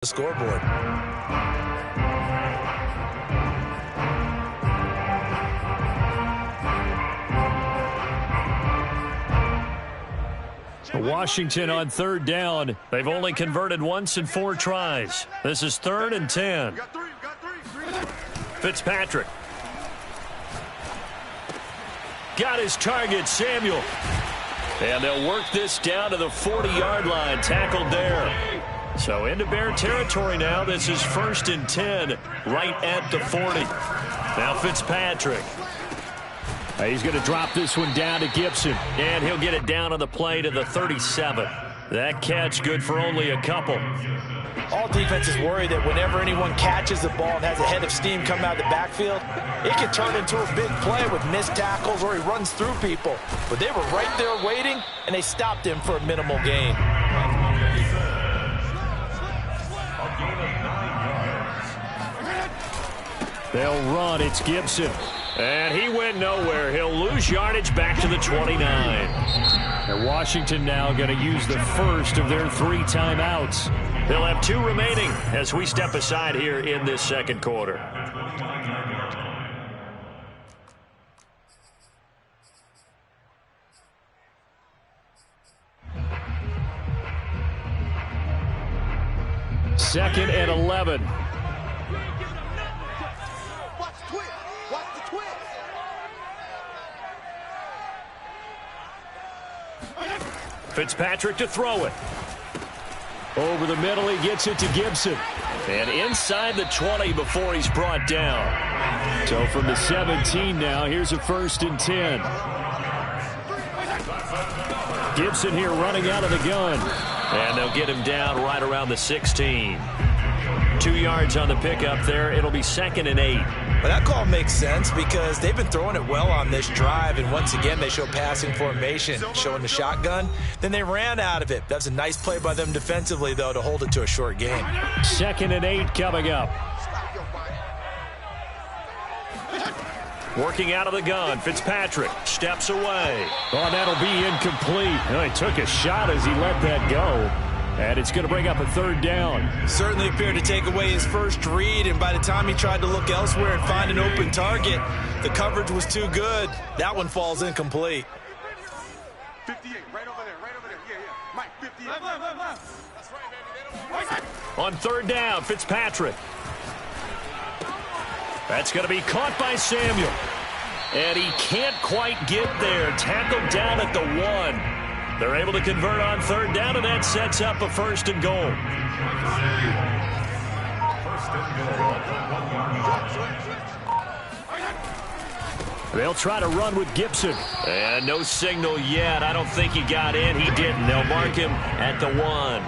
the scoreboard. Washington on third down. They've only converted once in 4 tries. This is 3rd and 10. Fitzpatrick. Got his target, Samuel. And they'll work this down to the 40-yard line. Tackled there. So into Bear territory now. This is 1st and 10 right at the 40. Now Fitzpatrick. He's going to drop this one down to Gibson. And he'll get it down on the play to the 37. That catch good for only a couple. All defenses worry that whenever anyone catches the ball and has a head of steam come out of the backfield, it can turn into a big play with missed tackles or he runs through people. But they were right there waiting, and they stopped him for a minimal gain. They'll run. It's Gibson. And he went nowhere. He'll lose yardage back to the 29. And Washington now going to use the first of their 3 timeouts. They'll have 2 remaining as we step aside here in this second quarter. Second and 11. Fitzpatrick to throw it. Over the middle, he gets it to Gibson. And inside the 20 before he's brought down. So from the 17 now, here's a 1st and 10. Gibson here running out of the gun. And they'll get him down right around the 16. 2 yards on the pickup there. It'll be 2nd and 8. But that call makes sense because they've been throwing it well on this drive, and once again they show passing formation, showing the shotgun. Then they ran out of it. That's a nice play by them defensively, though, to hold it to a short gain. 2nd and 8 coming up. Working out of the gun, Fitzpatrick steps away. Oh, that'll be incomplete. Oh, he took a shot as he let that go. And it's going to bring up a 3rd down. Certainly appeared to take away his first read, and by the time he tried to look elsewhere and find an open target, the coverage was too good. That one falls incomplete. 58, right over there, yeah. Mike, 58. That's right, baby. On 3rd down, Fitzpatrick. That's going to be caught by Samuel. And he can't quite get there. Tackled down at the 1. They're able to convert on 3rd down, and that sets up a 1st and goal. They'll try to run with Gibson. And no signal yet. I don't think he got in. He didn't. They'll mark him at the 1.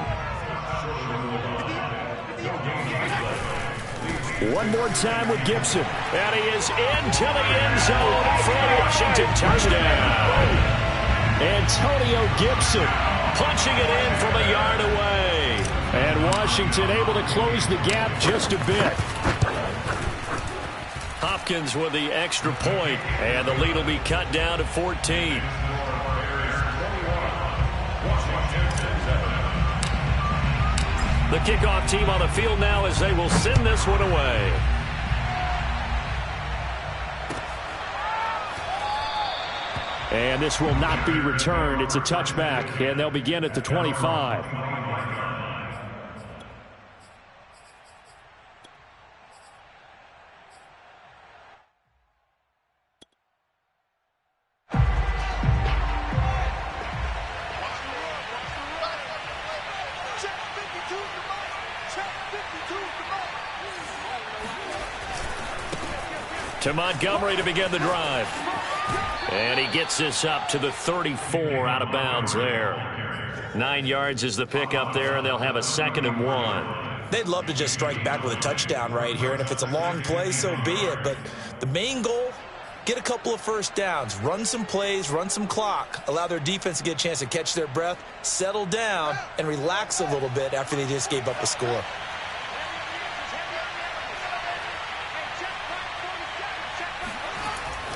One more time with Gibson. And he is into the end zone for a Washington touchdown. Antonio Gibson punching it in from a yard away. And Washington able to close the gap just a bit. Hopkins with the extra point, and the lead will be cut down to 14. The kickoff team on the field now as they will send this one away. And this will not be returned. It's a touchback, and they'll begin at the 25. To Montgomery to begin the drive. And he gets this up to the 34 out of bounds there. 9 yards is the pickup there, and they'll have a 2nd and 1. They'd love to just strike back with a touchdown right here, and if it's a long play, so be it. But the main goal, get a couple of 1st downs, run some plays, run some clock, allow their defense to get a chance to catch their breath, settle down, and relax a little bit after they just gave up a score.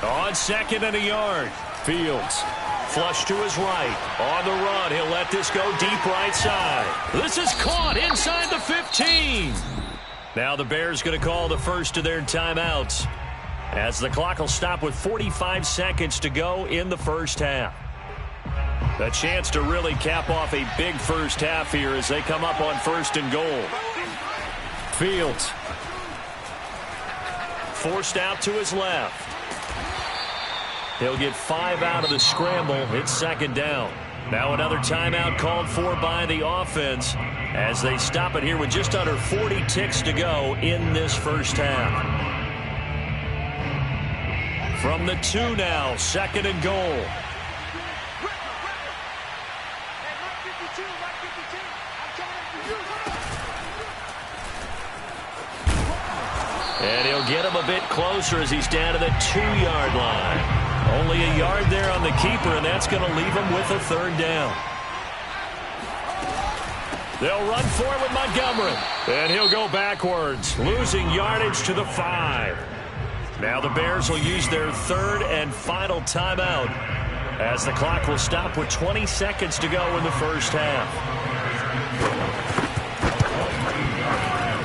On 2nd and a yard, Fields. Flush to his right. On the run, he'll let this go deep right side. This is caught inside the 15. Now the Bears going to call the first of their timeouts, as the clock will stop with 45 seconds to go in the first half. A chance to really cap off a big first half here as they come up on 1st and goal. Fields. Forced out to his left. He'll get 5 out of the scramble. It's 2nd down. Now another timeout called for by the offense as they stop it here with just under 40 ticks to go in this first half. From the 2 now, 2nd and goal. And he'll get him a bit closer as he's down to the 2-yard line. Only a yard there on the keeper, and that's going to leave him with a 3rd down. They'll run for it with Montgomery. And he'll go backwards, losing yardage to the 5. Now the Bears will use their 3rd and final timeout as the clock will stop with 20 seconds to go in the first half.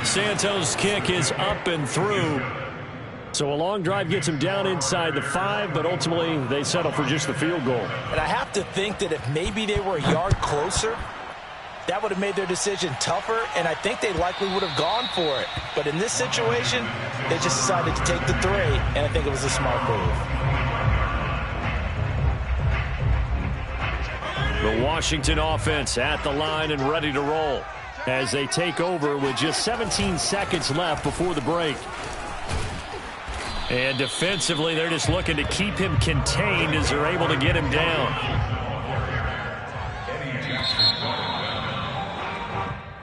Santos' kick is up and through. So a long drive gets him down inside the 5, but ultimately they settle for just the field goal. And I have to think that if maybe they were a yard closer, that would have made their decision tougher, and I think they likely would have gone for it. But in this situation, they just decided to take the 3, and I think it was a smart move. The Washington offense at the line and ready to roll as they take over with just 17 seconds left before the break. And defensively, they're just looking to keep him contained as they're able to get him down.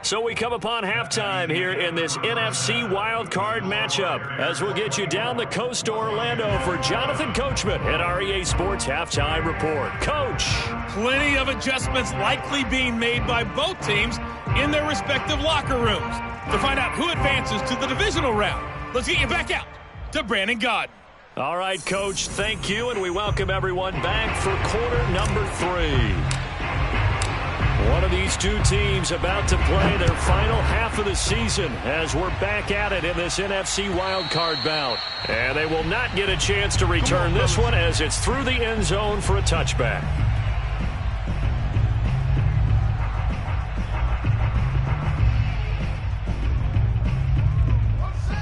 So we come upon halftime here in this NFC wildcard matchup as we'll get you down the coast to Orlando for Jonathan Coachman at our EA Sports Halftime Report. Coach. Plenty of adjustments likely being made by both teams in their respective locker rooms to find out who advances to the divisional round. Let's get you back out to Brandon Gaudin. All right, Coach, thank you, and we welcome everyone back for quarter number 3. One of these two teams about to play their final half of the season as we're back at it in this NFC wildcard bout. And they will not get a chance to return this one as it's through the end zone for a touchback.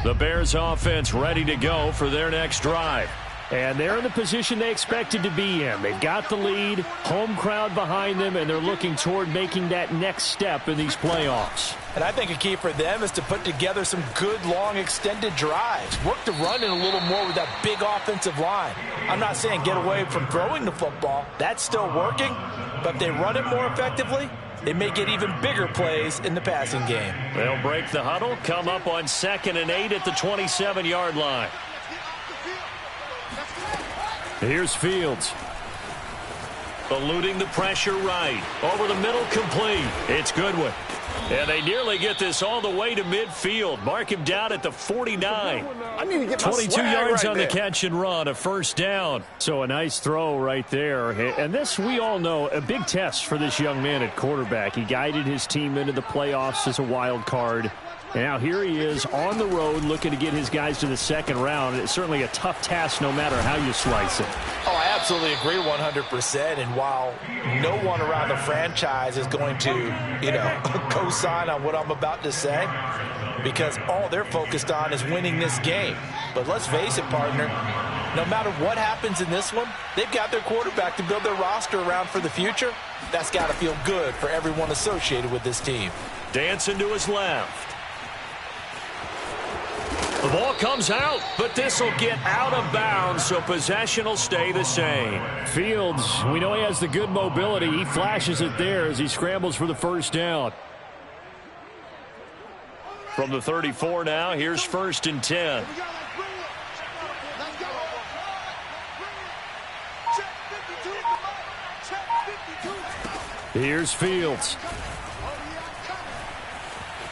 The Bears offense ready to go for their next drive. And they're in the position they expected to be in. They've got the lead, home crowd behind them, and they're looking toward making that next step in these playoffs. And I think a key for them is to put together some good, long, extended drives. Work the run in a little more with that big offensive line. I'm not saying get away from throwing the football. That's still working. But if they run it more effectively, they may get even bigger plays in the passing game. They'll break the huddle, come up on 2nd and 8 at the 27-yard line. Here's Fields. Eluding the pressure right. Over the middle, complete. It's Goodwin. And they nearly get this all the way to midfield. Mark him down at the 49. I need to get 22 yards right on the catch and run, a 1st down. So a nice throw right there. And this, we all know, a big test for this young man at quarterback. He guided his team into the playoffs as a wild card. And now here he is on the road looking to get his guys to the 2nd round. It's certainly a tough task no matter how you slice it. Oh, I absolutely agree 100%. And while no one around the franchise is going to, co-sign on what I'm about to say, because all they're focused on is winning this game. But let's face it, partner, no matter what happens in this one, they've got their quarterback to build their roster around for the future. That's got to feel good for everyone associated with this team. Dancing to his left. The ball comes out, but this will get out of bounds, so possession will stay the same. Fields, we know he has the good mobility. He flashes it there as he scrambles for the 1st down. From the 34 now, here's 1st and 10. Here's Fields.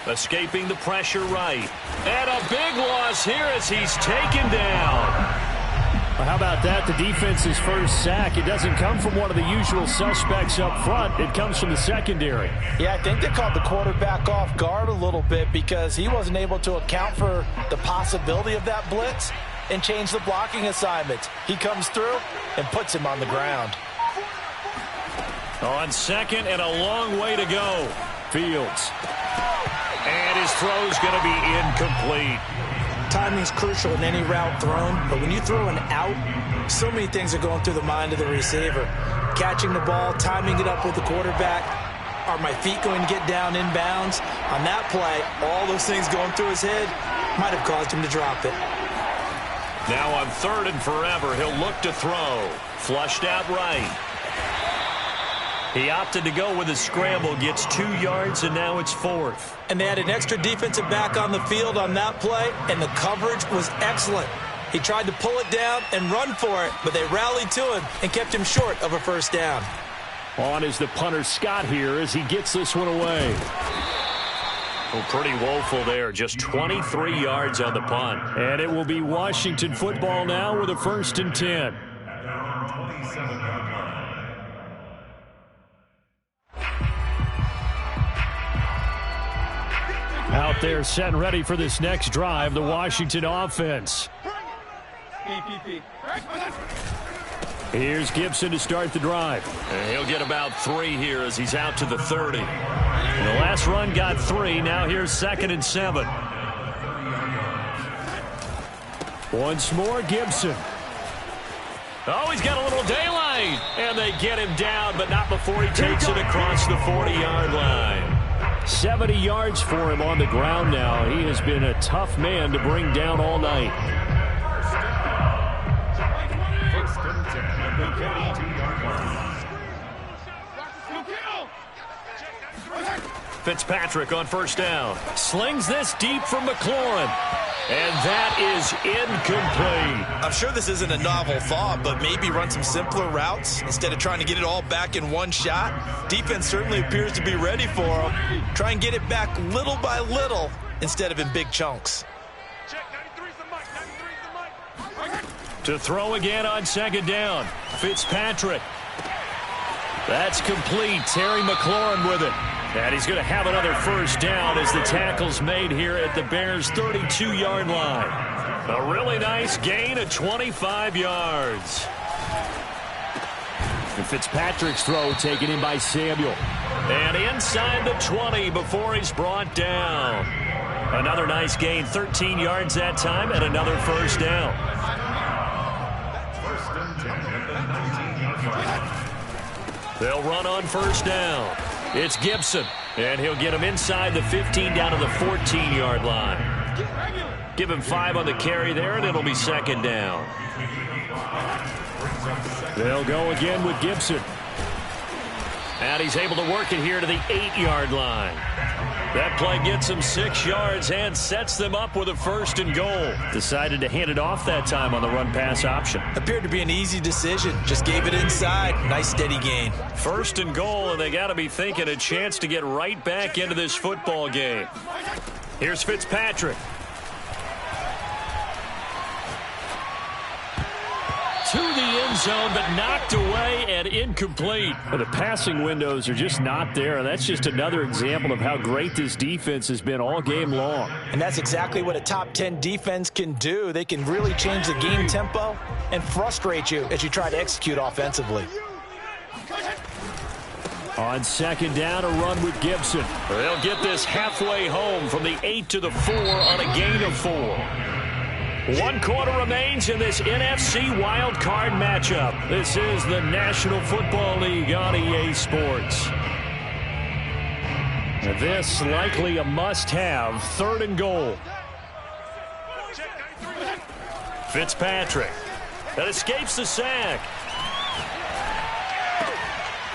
Escaping the pressure right. And a big loss here as he's taken down. Well, how about that? The defense's first sack. It doesn't come from one of the usual suspects up front. It comes from the secondary. Yeah, I think they caught the quarterback off guard a little bit because he wasn't able to account for the possibility of that blitz and change the blocking assignments. He comes through and puts him on the ground. On second and a long way to go. Fields. And his throw's going to be incomplete. Timing's crucial in any route thrown, but when you throw an out, so many things are going through the mind of the receiver. Catching the ball, timing it up with the quarterback. Are my feet going to get down inbounds? On that play, all those things going through his head might have caused him to drop it. Now on 3rd and forever, he'll look to throw. Flushed out right. He opted to go with a scramble, gets 2 yards, and now it's 4th. And they had an extra defensive back on the field on that play, and the coverage was excellent. He tried to pull it down and run for it, but they rallied to him and kept him short of a first down. On is the punter Scott here as he gets this one away. Well, pretty woeful there, just 23 yards on the punt. And it will be Washington football now with a 1st and 10. Out there set and ready for this next drive, the Washington offense. Here's Gibson to start the drive. And he'll get about 3 here as he's out to the 30. And the last run got 3. Now here's 2nd and 7. Once more, Gibson. Oh, he's got a little daylight. And they get him down, but not before he takes it across the 40-yard line. 70 yards for him on the ground now. He has been a tough man to bring down all night. Fitzpatrick on 1st down. Slings this deep from McLaurin. And that is incomplete. I'm sure this isn't a novel thought, but maybe run some simpler routes instead of trying to get it all back in one shot. Defense certainly appears to be ready for him. Try and get it back little by little instead of in big chunks. To throw again on 2nd down. Fitzpatrick. That's complete. Terry McLaurin with it. And he's going to have another 1st down as the tackle's made here at the Bears' 32-yard line. A really nice gain of 25 yards. And Fitzpatrick's throw taken in by Samuel. And inside the 20 before he's brought down. Another nice gain, 13 yards that time, and another 1st down. They'll run on 1st down. It's Gibson, and he'll get him inside the 15 down to the 14-yard line. Give him 5 on the carry there, and it'll be 2nd down. They'll go again with Gibson. And he's able to work it here to the 8-yard line. That play gets him 6 yards and sets them up with a 1st and goal. Decided to hand it off that time on the run-pass option. Appeared to be an easy decision. Just gave it inside. Nice steady gain. 1st and goal, and they got to be thinking a chance to get right back into this football game. Here's Fitzpatrick. To the end zone, but knocked away and incomplete. The passing windows are just not there, and that's just another example of how great this defense has been all game long. And that's exactly what a top 10 defense can do. They can really change the game tempo and frustrate you as you try to execute offensively. On 2nd down, a run with Gibson. They'll get this halfway home from the 8 to the 4 on a gain of 4. 1 quarter remains in this NFC Wild Card matchup. This is the National Football League on EA Sports. This likely a must-have, 3rd and goal. Fitzpatrick. That escapes the sack.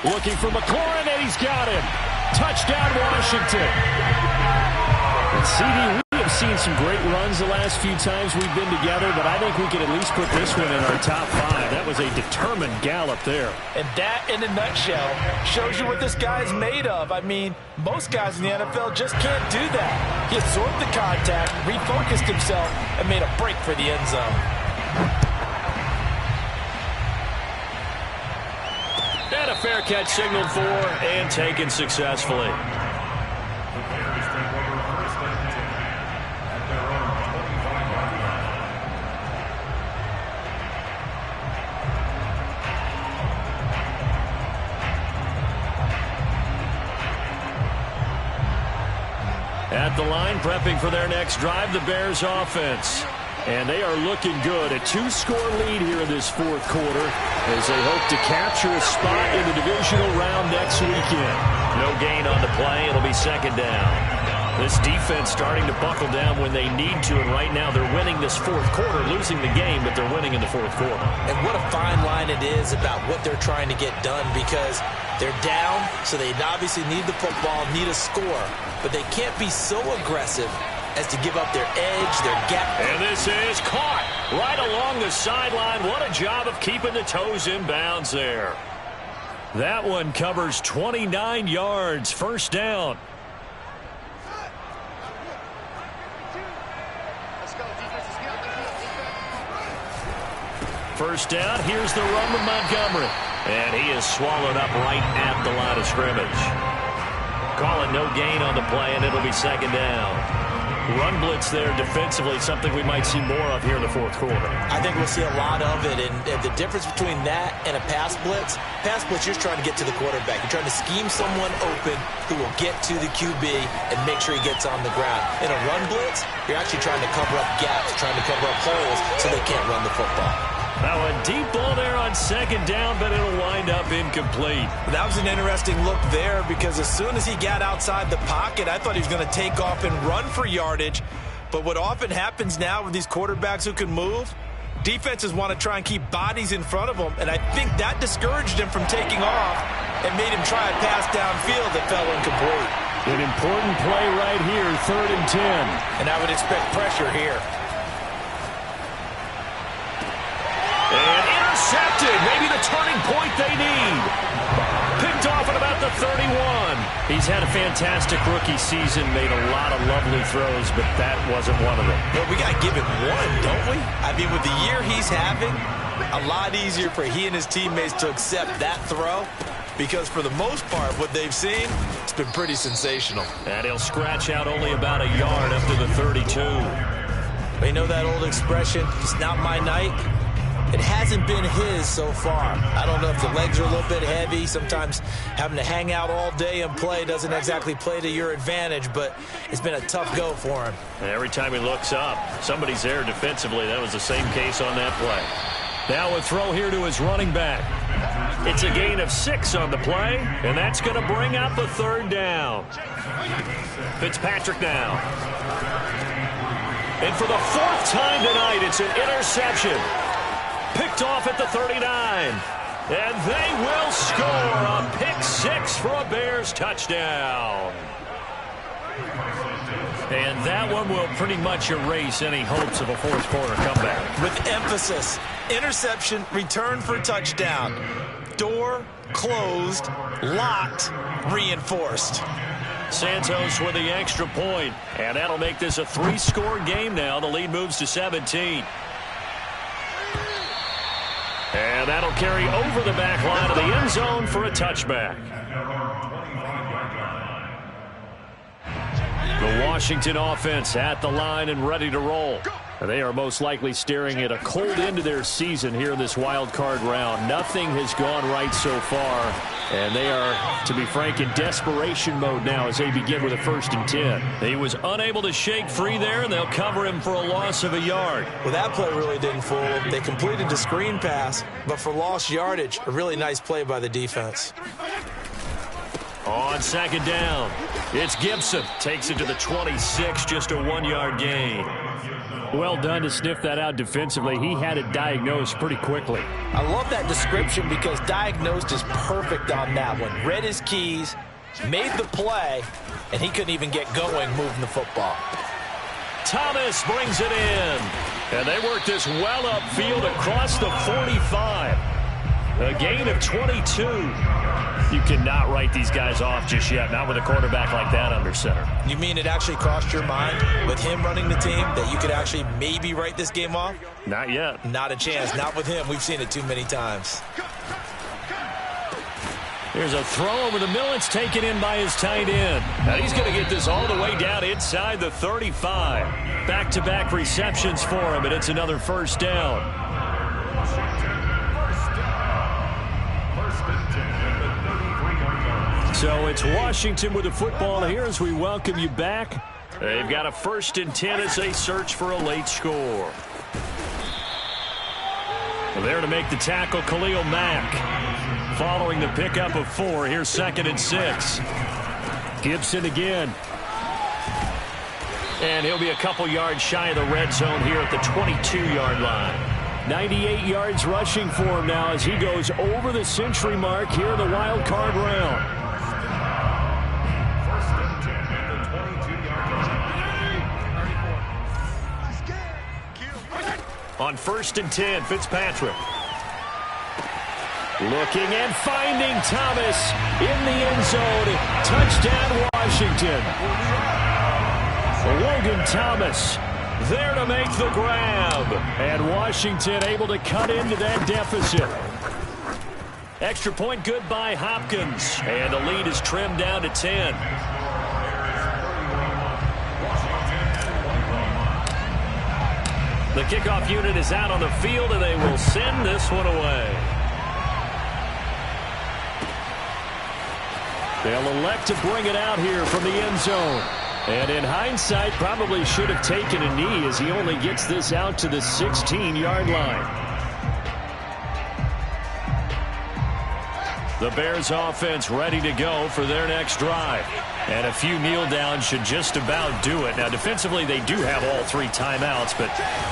Looking for McLaurin, and he's got him. Touchdown, Washington. And CD, we have seen some great runs the last few times we've been together, but I think we can at least put this one in our top 5. That was a determined gallop there. And that, in a nutshell, shows you what this guy's made of. I mean, most guys in the NFL just can't do that. He absorbed the contact, refocused himself, and made a break for the end zone. fair catch signaled for and taken successfully. At the line, prepping for their next drive, the Bears offense. And they are looking good. A 2-score lead here in this fourth quarter as they hope to capture a spot in the divisional round next weekend. No gain on the play. It'll be second down. This defense starting to buckle down when they need to, and right now they're winning this fourth quarter, losing the game, but they're winning in the fourth quarter. And what a fine line it is about what they're trying to get done, because they're down, so they obviously need the football, need a score, but they can't be so aggressive as to give up their edge, their gap. And this is caught right along the sideline. What a job of keeping the toes in bounds there. That one covers 29 yards, first down. First down, here's the run with Montgomery. And he is swallowed up right at the line of scrimmage. Call it no gain on the play, and it'll be second down. Run blitz there defensively, something we might see more of here in the fourth quarter. I think we'll see a lot of it, and the difference between that and a pass blitz, you're trying to get to the quarterback. You're trying to scheme someone open who will get to the QB and make sure he gets on the ground. In a run blitz, you're actually trying to cover up gaps, trying to cover up holes so they can't run the football. Now a deep ball there on second down, but it'll wind up incomplete. That was an interesting look there, because as soon as he got outside the pocket, I thought he was going to take off and run for yardage. But what often happens now with these quarterbacks who can move, defenses want to try and keep bodies in front of them, and I think that discouraged him from taking off and made him try a pass downfield that fell incomplete. An important play right here, 3rd and 10. And I would expect pressure here. And intercepted, maybe the turning point they need. Picked off at about the 31. He's had a fantastic rookie season, made a lot of lovely throws, but that wasn't one of them. Well, we got to give him one, don't we? I mean, with the year he's having, a lot easier for he and his teammates to accept that throw, because for the most part, what they've seen, it's been pretty sensational. And he'll scratch out only about a yard up to the 32. You know that old expression, it's not my night? It hasn't been his so far. I don't know if the legs are a little bit heavy. Sometimes having to hang out all day and play doesn't exactly play to your advantage, but it's been a tough go for him. And every time he looks up, somebody's there defensively. That was the same case on that play. Now a throw here to his running back. It's a gain of 6 on the play, and that's going to bring up a 3rd down. Fitzpatrick now. And for the 4th time tonight, it's an interception. Picked off at the 39. And they will score a pick 6 for a Bears touchdown. And that one will pretty much erase any hopes of a fourth quarter comeback. With emphasis, interception, return for touchdown. Door closed, locked, reinforced. Santos with the extra point. And that'll make this a 3-score game now. The lead moves to 17. And that'll carry over the back line of the end zone for a touchback. The Washington offense at the line and ready to roll. They are most likely staring at a cold end to their season here in this wild card round. Nothing has gone right so far, and they are, to be frank, in desperation mode now as they begin with a 1st and 10. He was unable to shake free there, and they'll cover him for a loss of a yard. Well, that play really didn't fool them. They completed the screen pass, but for lost yardage, a really nice play by the defense. On 2nd down, it's Gibson. Takes it to the 26, just a 1-yard gain. Well done to sniff that out defensively. He had it diagnosed pretty quickly. I love that description because diagnosed is perfect on that one. Read his keys, made the play, and he couldn't even get going moving the football. Thomas brings it in. And they work this well upfield across the 45. A gain of 22. You cannot write these guys off just yet, not with a quarterback like that under center. You mean it actually crossed your mind with him running the team that you could actually maybe write this game off? Not yet. Not a chance. Not with him. We've seen it too many times. There's a throw over the middle. It's taken in by his tight end. And he's going to get this all the way down inside the 35. Back-to-back receptions for him, and it's another first down. So it's Washington with the football here as we welcome you back. They've got a 1st and 10 as they search for a late score. There to make the tackle, Khalil Mack. Following the pickup of 4, here's 2nd and 6. Gibson again. And he'll be a couple yards shy of the red zone here at the 22-yard line. 98 yards rushing for him now as he goes over the century mark here in the wild card round. On 1st and 10, Fitzpatrick. Looking and finding Thomas in the end zone. Touchdown, Washington. Logan Thomas there to make the grab. And Washington able to cut into that deficit. Extra point good by Hopkins. And the lead is trimmed down to 10. The kickoff unit is out on the field, and they will send this one away. They'll elect to bring it out here from the end zone. And in hindsight, probably should have taken a knee as he only gets this out to the 16-yard line. The Bears offense ready to go for their next drive. And a few kneel downs should just about do it. Now, defensively, they do have all 3 timeouts, but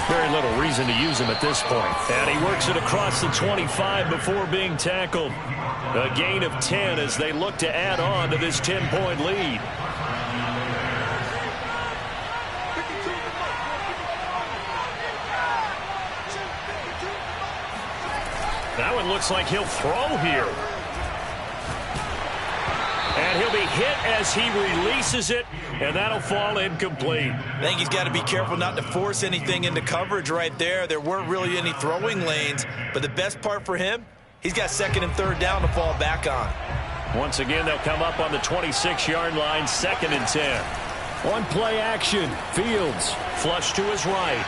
very little reason to use them at this point. And he works it across the 25 before being tackled. A gain of 10 as they look to add on to this 10-point lead. Now it looks like he'll throw here. And he'll be hit as he releases it, and that'll fall incomplete. I think he's got to be careful not to force anything into coverage right there. There weren't really any throwing lanes, but the best part for him, he's got 2nd and 3rd down to fall back on. Once again, they'll come up on the 26-yard line, 2nd and 10. On play action, Fields flush to his right.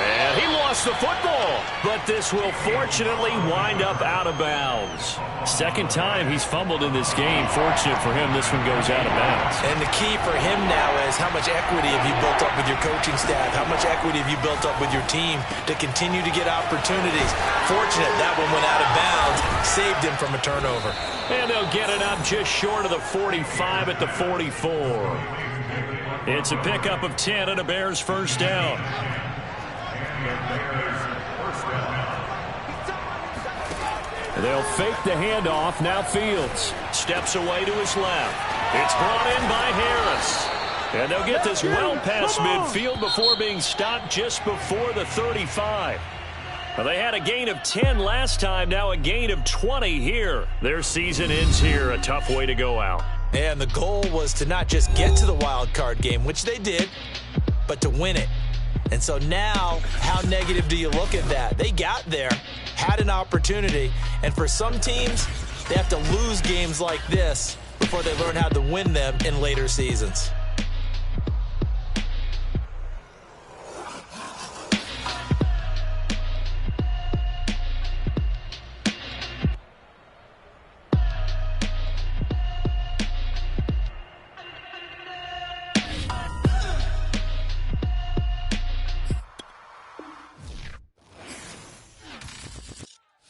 And he lost the football, but this will fortunately wind up out of bounds. 2nd time he's fumbled in this game. Fortunate for him, this one goes out of bounds. And the key for him now is how much equity have you built up with your coaching staff? How much equity have you built up with your team to continue to get opportunities? Fortunate that one went out of bounds, saved him from a turnover. And they'll get it up just short of the 45 at the 44. It's a pickup of 10 and a Bears 1st down. They'll fake the handoff. Now Fields steps away to his left. It's brought in by Harris. And they'll get this well past midfield before being stopped just before the 35. Well, they had a gain of 10 last time. Now a gain of 20 here. Their season ends here. A tough way to go out. And the goal was to not just get to the wild card game, which they did, but to win it. And so now, how negative do you look at that? They got there, had an opportunity, and for some teams, they have to lose games like this before they learn how to win them in later seasons.